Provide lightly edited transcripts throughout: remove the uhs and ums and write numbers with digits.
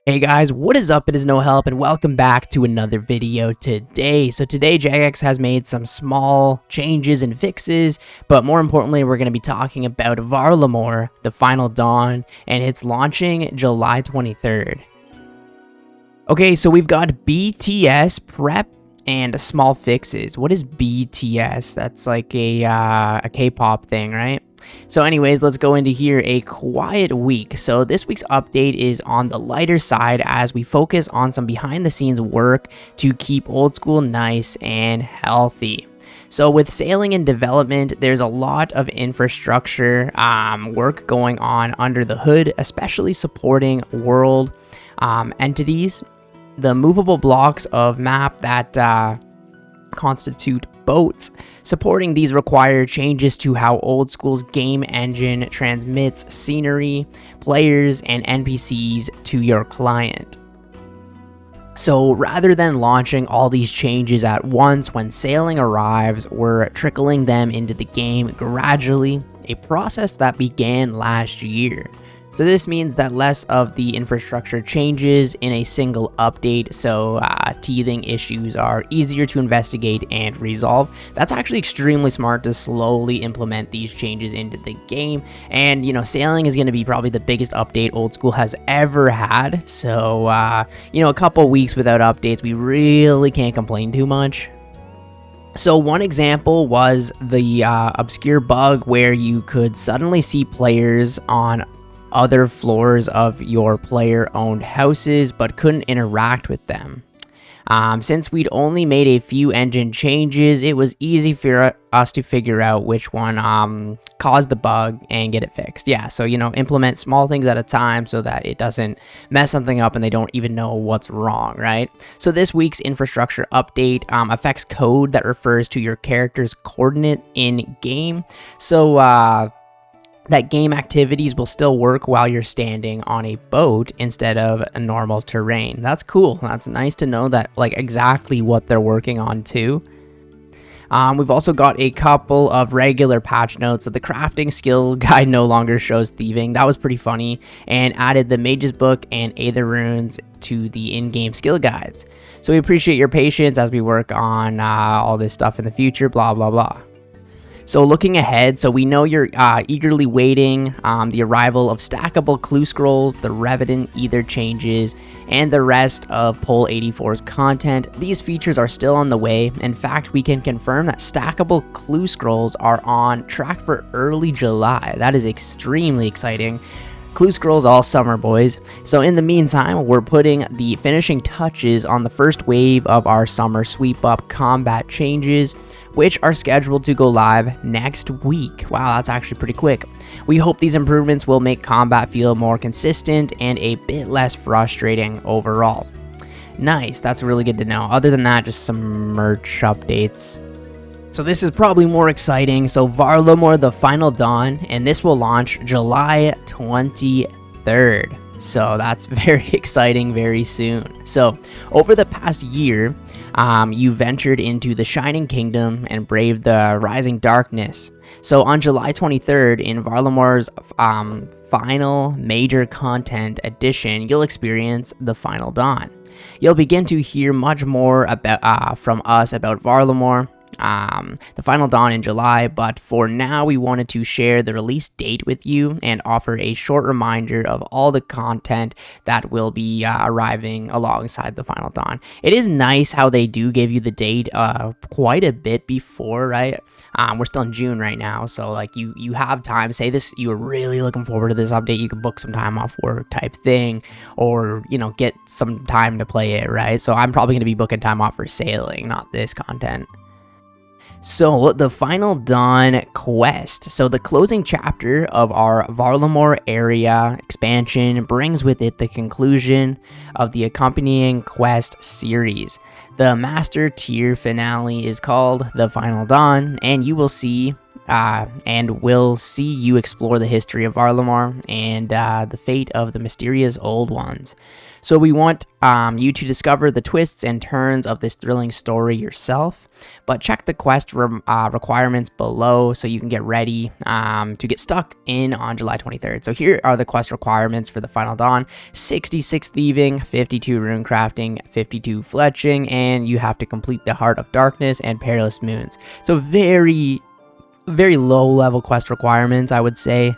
Hey guys, what is up? It is No Help and welcome back to another video today. So today Jagex has made some small changes and fixes, but more importantly we're going to be talking about Varlamore, the Final Dawn, and it's launching July 23rd. Okay, so we've got BTS prep and small fixes. What is BTS? That's like a K-pop thing, right? So anyways, let's go into here. A quiet week. So this week's update is on the lighter side as we focus on some behind the scenes work to keep old school nice and healthy. So with sailing in development, there's a lot of infrastructure work going on under the hood, especially supporting world entities. The movable blocks of map that constitute boats. Supporting these require changes to how old school's game engine transmits scenery, players, and NPCs to your client. So rather than launching all these changes at once when sailing arrives, we're trickling them into the game gradually, a process that began last year. So this means that less of the infrastructure changes in a single update, so teething issues are easier to investigate and resolve. That's actually extremely smart to slowly implement these changes into the game. And, you know, sailing is going to be probably the biggest update Old School has ever had. So, you know, a couple weeks without updates, we really can't complain too much. So one example was the obscure bug where you could suddenly see players on other floors of your player-owned houses but couldn't interact with them. Since we'd only made a few engine changes, it was easy for us to figure out which one caused the bug and get it fixed. Yeah, so, you know, implement small things at a time so that it doesn't mess something up and they don't even know what's wrong, right? So this week's infrastructure update affects code that refers to your character's coordinate in game. So, that game activities will still work while you're standing on a boat instead of a normal terrain. That's cool. That's nice to know that, like, exactly what they're working on too. We've also got a couple of regular patch notes. So the crafting skill guide no longer shows thieving. That was pretty funny. And added the mage's book and Aether runes to the in-game skill guides. So we appreciate your patience as we work on all this stuff in the future, blah, blah, blah. So looking ahead, so we know you're eagerly waiting the arrival of stackable clue scrolls, the Revenant Ether changes, and the rest of Pole 84's content. These features are still on the way. In fact, we can confirm that stackable clue scrolls are on track for early July. That is extremely exciting. Clue scrolls all summer, boys. So in the meantime, we're putting the finishing touches on the first wave of our summer sweep up combat changes, which are scheduled to go live next week. Wow, that's actually pretty quick. We hope these improvements will make combat feel more consistent and a bit less frustrating overall. Nice, that's really good to know. Other than that, just some merch updates. So this is probably more exciting. So Varlamore, the Final Dawn, and this will launch July 23rd. So that's very exciting, very soon. So over the past year, you ventured into the Shining Kingdom and braved the rising darkness. So on July 23rd, in Varlamore's final major content edition, you'll experience the Final Dawn. You'll begin to hear much more about from us about Varlamore, the Final Dawn in July, but for now we wanted to share the release date with you and offer a short reminder of all the content that will be arriving alongside the Final Dawn. It is nice how they do give you the date quite a bit before, right? We're still in June right now, so like you have time. Say this, you are really looking forward to this update, you can book some time off work type thing, or, you know, get some time to play it, right? So I'm probably going to be booking time off for sailing, not this content. So, the Final Dawn quest. So, the closing chapter of our Varlamore area expansion brings with it the conclusion of the accompanying quest series. The master tier finale is called the Final Dawn, and you will see and we'll see you explore the history of Varlamore and the fate of the mysterious Old Ones. So we want you to discover the twists and turns of this thrilling story yourself, but check the quest requirements below so you can get ready to get stuck in on July 23rd. So here are the quest requirements for the Final Dawn: 66 thieving, 52 rune crafting, 52 fletching, and you have to complete the Heart of Darkness and Perilous Moons. So very low level quest requirements, I would say.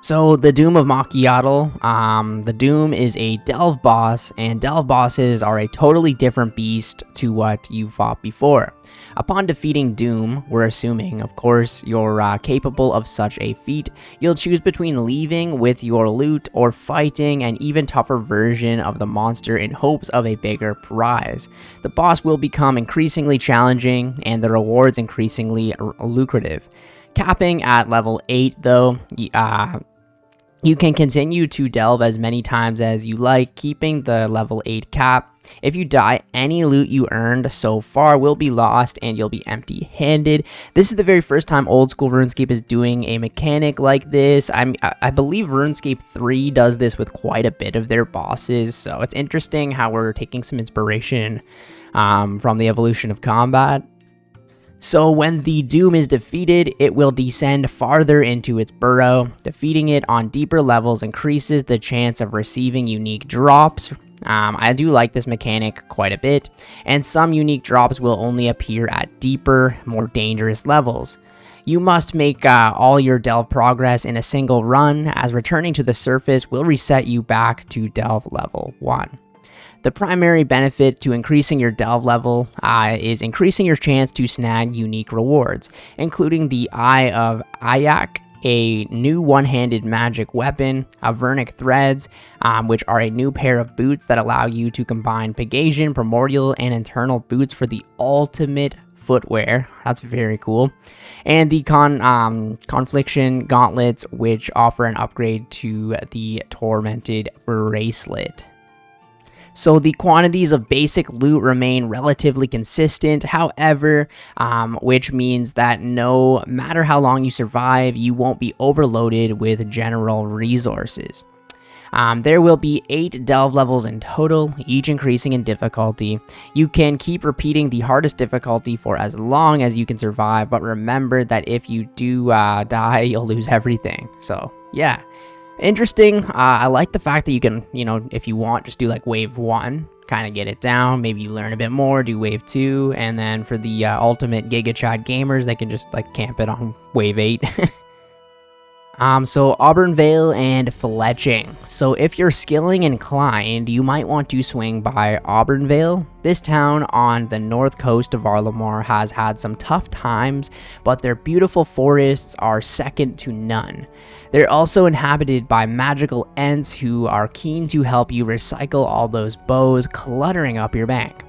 So the Doom of Macchiato, the Doom is a delve boss, and delve bosses are a totally different beast to what you fought before. Upon defeating Doom, we're assuming, of course, you're capable of such a feat, you'll choose between leaving with your loot or fighting an even tougher version of the monster in hopes of a bigger prize. The boss will become increasingly challenging, and the rewards increasingly lucrative. Capping at level 8, though, you can continue to delve as many times as you like, keeping the level 8 cap. If you die, any loot you earned so far will be lost and you'll be empty-handed. This is the very first time old school RuneScape is doing a mechanic like this. I believe RuneScape 3 does this with quite a bit of their bosses, so it's interesting how we're taking some inspiration from the evolution of combat. So when the Doom is defeated, it will descend farther into its burrow. Defeating it on deeper levels increases the chance of receiving unique drops. I do like this mechanic quite a bit, and some unique drops will only appear at deeper, more dangerous levels. You must make all your delve progress in a single run, as returning to the surface will reset you back to delve level 1. The primary benefit to increasing your delve level is increasing your chance to snag unique rewards, including the Eye of Ayak, a new one-handed magic weapon, Avernic Threads, which are a new pair of boots that allow you to combine Pegasian, Primordial, and Internal boots for the ultimate footwear. That's very cool. And the Confliction Gauntlets, which offer an upgrade to the Tormented Bracelet. So the quantities of basic loot remain relatively consistent, however, which means that no matter how long you survive, you won't be overloaded with general resources. There will be 8 delve levels in total, each increasing in difficulty. You can keep repeating the hardest difficulty for as long as you can survive, but remember that if you do die, you'll lose everything. So yeah. Interesting. I like the fact that you can, if you want, just do like wave 1, kind of get it down. Maybe you learn a bit more, do wave 2, and then for the ultimate Giga Chad gamers, they can just like camp it on wave 8. So Auburn Vale and Fletching. So if you're skilling inclined, you might want to swing by Auburn Vale. This town on the north coast of Varlamore has had some tough times, but their beautiful forests are second to none. They're also inhabited by magical Ents who are keen to help you recycle all those bows cluttering up your bank.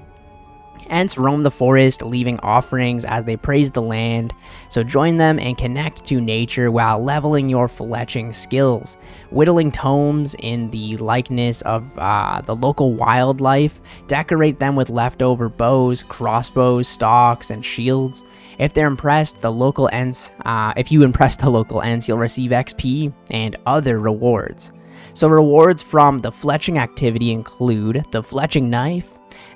Ents roam the forest, leaving offerings as they praise the land, so join them and connect to nature while leveling your fletching skills. Whittling tomes in the likeness of the local wildlife, decorate them with leftover bows, crossbows, stocks, and shields. If they're impressed, if you impress the local Ents, you'll receive XP and other rewards. So rewards from the fletching activity include the fletching knife,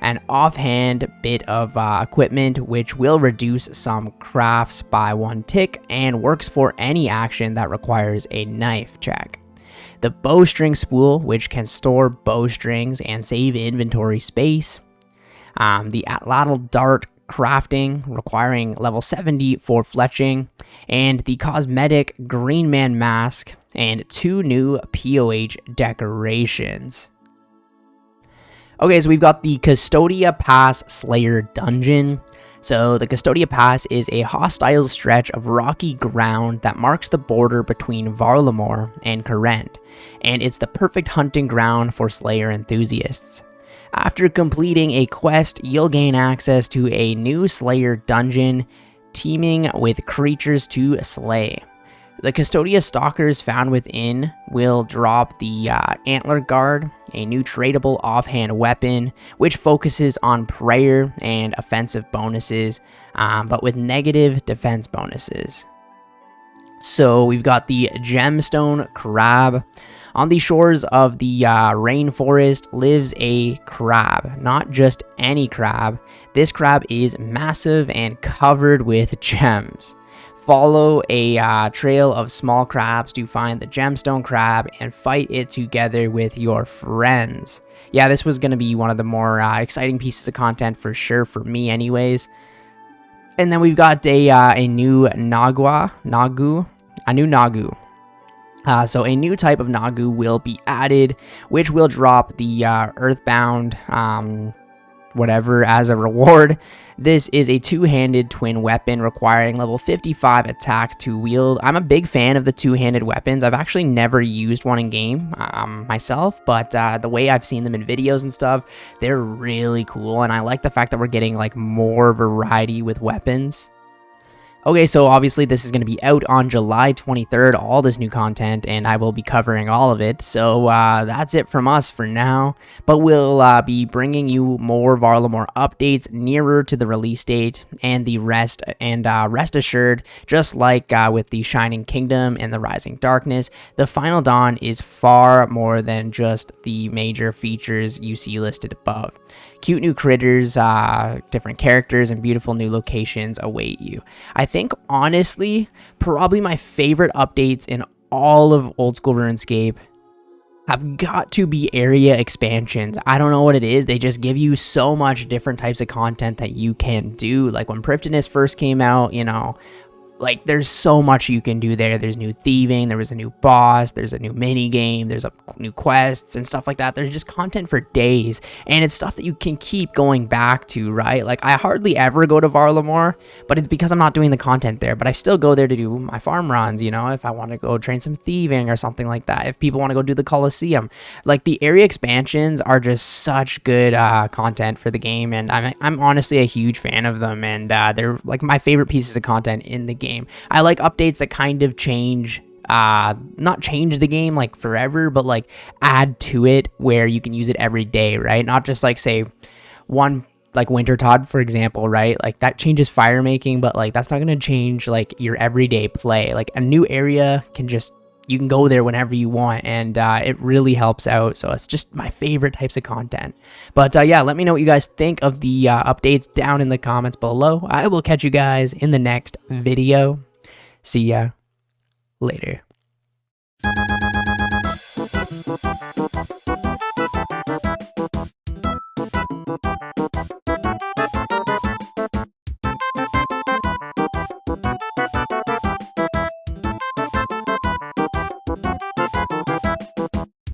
an offhand bit of equipment which will reduce some crafts by 1 tick and works for any action that requires a knife check. The bowstring spool, which can store bowstrings and save inventory space. The atlatl dart crafting, requiring level 70 for fletching, and the cosmetic Green Man mask, and 2 new POH decorations. Okay, so we've got the Custodia Pass Slayer Dungeon. So the Custodia Pass is a hostile stretch of rocky ground that marks the border between Varlamore and Corrend, and it's the perfect hunting ground for Slayer enthusiasts. After completing a quest, you'll gain access to a new Slayer dungeon teeming with creatures to slay. The Custodia Stalkers found within will drop the Antler Guard, a new tradable offhand weapon, which focuses on prayer and offensive bonuses, but with negative defense bonuses. So we've got the gemstone crab. On the shores of the rainforest lives a crab, not just any crab. This crab is massive and covered with gems. Follow a trail of small crabs to find the gemstone crab and fight it together with your friends. Yeah, this was going to be one of the more exciting pieces of content for sure, for me anyways. And then we've got a new Nagu. So a new type of Nagu will be added, which will drop the Earthbound whatever as a reward. This is a two-handed twin weapon requiring level 55 attack to wield. I'm a big fan of the two-handed weapons. I've actually never used one in game myself, but the way I've seen them in videos and stuff, they're really cool, and I like the fact that we're getting like more variety with weapons. Okay, so obviously this is going to be out on July 23rd, all this new content, and I will be covering all of it. So that's it from us for now, but we'll be bringing you more Varlamore updates nearer to the release date and the rest assured, just like with the Shining Kingdom and the Rising Darkness, the Final Dawn is far more than just the major features you see listed above. Cute new critters, different characters, and beautiful new locations await you. I think, honestly, probably my favorite updates in all of old school RuneScape have got to be area expansions. I don't know what it is. They just give you so much different types of content that you can do. Like when Prifddinas First came out, you know, like there's so much you can do there. There's new thieving, there was a new boss, there's a new mini game, there's a new quests and stuff like that. There's just content for days, and it's stuff that you can keep going back to, right? Like I hardly ever go to Varlamore, but it's because I'm not doing the content there, but I still go there to do my farm runs, you know, if I want to go train some thieving or something like that. If people want to go do the Colosseum, like the area expansions are just such good content for the game, and I'm honestly a huge fan of them, and they're like my favorite pieces of content in the game. I like updates that kind of change, not change the game like forever, but like add to it where you can use it every day, right? Not just like say one, like Winter Todd, for example, right? Like that changes fire making, but like that's not going to change like your everyday play. Like a new area can just, you can go there whenever you want, and it really helps out. So it's just my favorite types of content. But yeah, let me know what you guys think of the updates down in the comments below. I will catch you guys in the next video. See ya later.